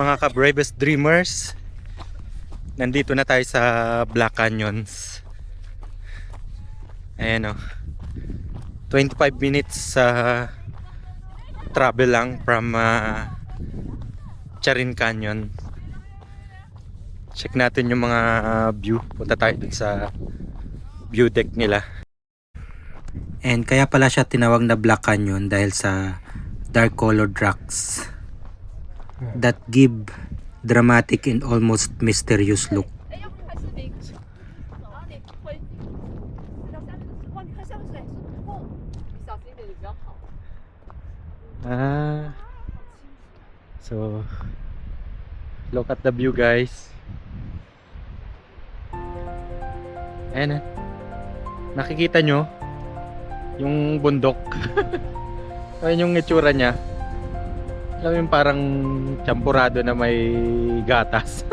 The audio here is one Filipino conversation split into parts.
Mga ka-bravest dreamers, nandito na tayo sa Black Canyons. Ayan o, 25 minutes sa travel lang from Charin Canyon. Check natin yung mga view. Punta tayo dun sa view deck nila. And kaya pala siya tinawag na Black Canyon dahil sa dark colored rocks that give dramatic and almost mysterious look. So look at the view, guys. Ayan, nakikita nyo yung bundok. Ayan yung itsura nya. Alam yung parang champurado na may gatas.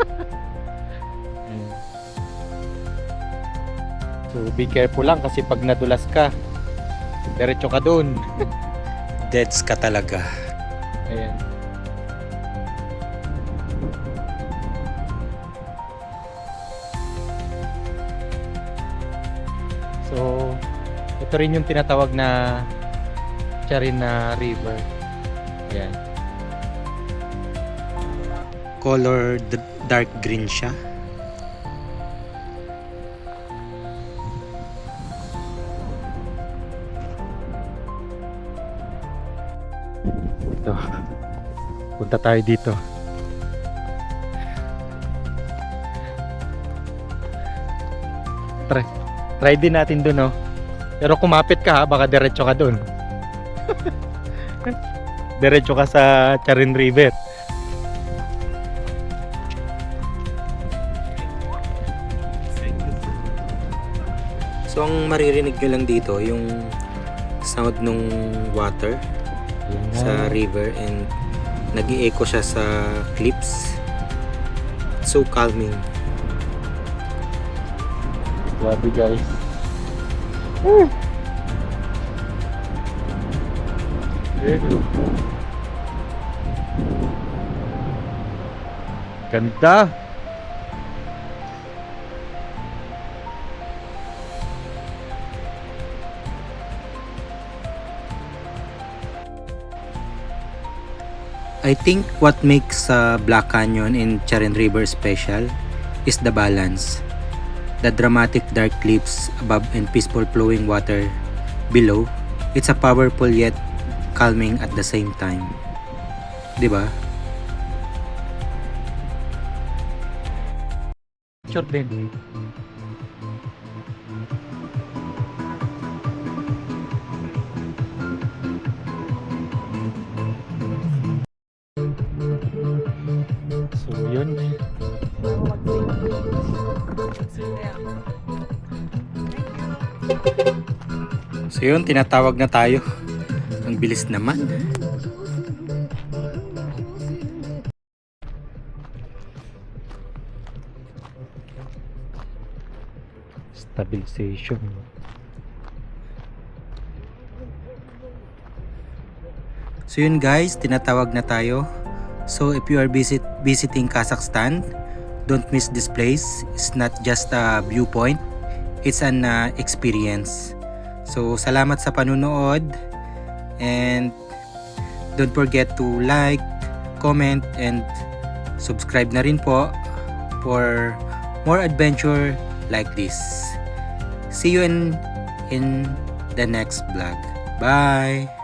So be careful lang kasi pag nadulas ka, diretso ka dun. Deads ka talaga. Ayan. So ito rin yung tinatawag na Charin River. Ayan. Color dark green siya. Ito. Punta tayo dito. Try din natin dun, oh. Pero kumapit ka, ha, baka diretso ka dun. Diretso ka sa Charin River. So ang maririnig nyo lang dito yung sound ng water sa river, and nag-i-echo siya sa cliffs. It's so calming. Grabe, guys. Ganda. I think what makes Black Canyon and Charin River special is the balance. The dramatic dark cliffs above and peaceful flowing water below. It's a powerful yet calming at the same time. Diba? Short din. So yun. So yun, tinatawag na tayo. Ang bilis naman. Stabilization. So yun, guys, tinatawag na tayo. So if you are visiting Kazakhstan, don't miss this place. It's not just a viewpoint, it's an experience. So salamat sa panunood, and don't forget to like, comment, and subscribe na rin po for more adventure like this. See you in the next vlog. Bye!